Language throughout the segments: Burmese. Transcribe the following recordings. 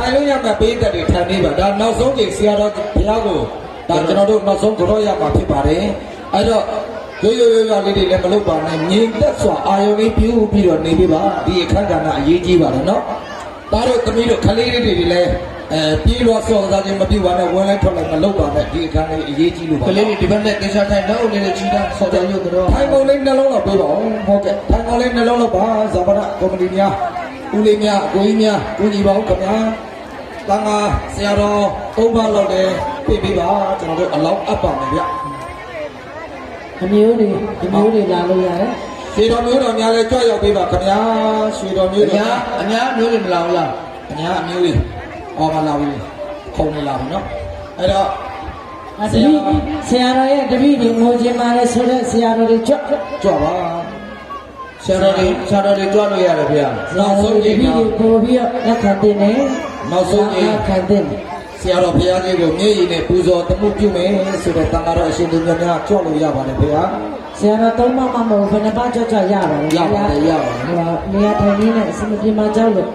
ထိုင်လို့ရမှာပေးတဲ့တွေထိုင်နေပါဒါနောက်ဆုံးချိန်ဆရာတော်ဘုရားကိုဒါကျွန်တော်တို့နောက်ဆုံးကြောရမှာဖြစ်ပါတယ်အဲ့တော့ရိုးရိုးလေးတွေလည်းမလုပ်ပါနဲ့ငြိမ်သက်စွာအာယုံလေးပြုပြီးတော့နေပြပါဒီအခန်းကဏ္ဍအရေးကြီးပါတယ်နော်ဒါတို့သမီးတို့ခလေးလေးတွေလည်းပြေးလွှားစော်စားခြင်းမပြုပါနဲ့ဝင်လိုက်ထွက်လိုက်မလုပ်ပါနဲ့ဒီအခန်းလေးအရေးကြီးလို့ပါခလေးတွေဒီဘက်နဲ့တေချာထိုင်တော့လေးချီတာဆော်ကြရုပ်ကတော့ထိုင်ကုန်လေးနှလုံးလောက်ပေးပါဦးဟုတ်ကဲ့ထိုင်ကုန်လေးနှလုံးလောက်ပါဇာပနာကော်မတီများဦးလေးများကိုကြီးများကိုကြီးပါဦးခင်ဗျာတန်ခါဆရာတော်၃ပါးလောက်လည်းပြပေးပါကျွန်တော်တို့အလောင်းအပ်ပါမယ်ဗျအမျိုးတွေလာလို့ရတယ်ရွှေတော်မျိုးတော်များလည်းကြွရောက်ပေးပါခင်ဗျာရွှေတော်မျိုးတော်များအများမျိုးတွေမလာဘူးလားအများအမျိုးတွေအော်မလာဘူးခုံနေလာပြီနော်အဲ့တော့ဆရာတော်ရဲ့တပည့်တွေငိုချင်ပါလေဆိုတော့ဆရာတော်တွေကြွပါဆရာတော်တွေကြွလို့ရတယ်ဗျာနောက်ဆုံးတပည့်တွေပို့ပြီးတော့လက်ခံတင်တယ်နောက်ဆုံးခံတင်ဆရာတော်ဘုရားကြီးကိုမြေကြီးနဲ့ပူဇော်တမှုပြုမယ်ဆိုတဲ့တန်ခါတော်အရှင်သူများကြွလို့ရပါတယ်ဗျာဆရာတော်သုံးပါးမှမဟုတ်ဘယ်နှပါးကြွရပါတယ်ရပါတယ်ဟိုနေရာထိုင်နေနဲ့အစမပြေမှာကြောက်လို့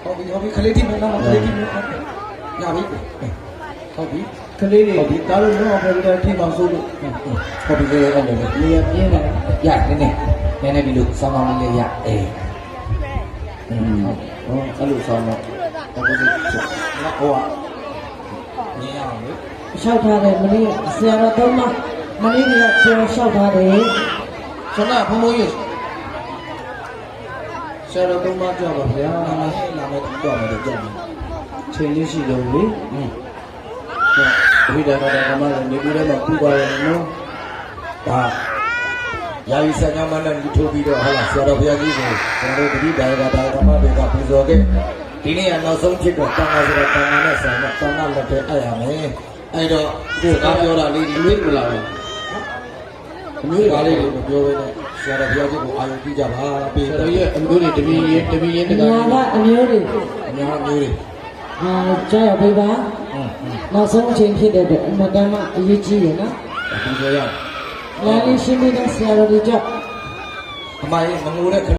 ဟုတ်ပြီခလေးတိမနာခလေးတိမရပြီဟုတ်ပြီခလေးတွေဒီတားလို့တော့ဘယ်လိုထိမှဆိုးလို့ဟုတ်ပြီလေအဲ့လိုနေရာပြင်းတယ်ရနည်းနည်းဒီလိုဆောင်းအောင်လေးရအေးအဲ့လိုဆောင်းတော့ဟိုကညရအောင်လေလျှောက်ထားတယ်မင်းဆရာတော်သုံးပါးမင်းကပြောလျှောက်ထားတယ်ဆန္ဒဘုံဘုံကြီးဆရာတော်သုံးပါးကြောက်ပါဗျာလာမယ်ကြောက်မယ်ချိန်လေးရှိလို့လေဝိဒါမတော်ကမှလည်းနေပြီးတော့ပူပါရနော်ဒါယာယီဆံညမနဲ့လူထိုးပြီးတော့ဟာဆရာတော်ဘုရားကြီးကိုကျွန်တော်တို့တတိဒါယကဓမ္မတွေကပူဇော်ခဲ့ဒီနေ့ကနောက်ဆုံးဖြစ်တော့တန်ခါဆိုတော့တန်ခါနဲ့ဆံတော့တန်ခါလက်ထဲအဲ့ရမယ်အဲ့တော့ဒီစကားပြောတာလေးဒီလေးကိုလာတယ်အမျိုးသားလေးကိုပြောပဲနဲ့ဆရာတော်ဘုရားကြီးကိုအာရုံပြုကြပါပေးဆရာတော်ရဲ့အမျိုးတွေတပည့်ရင်တကယ်အမျိုးတွေအများမျိုးတွေကြားရပေးပါနောက်ဆုံးအချိန်ဖြစ်တဲ့အတွက်အမတန်မှအရေးကြီးရနော်ဒီလိုရလာလေးရှင်းပြီးတော့ဆရာတော်တွေကြောက်အမရဲ့မငိုတဲ့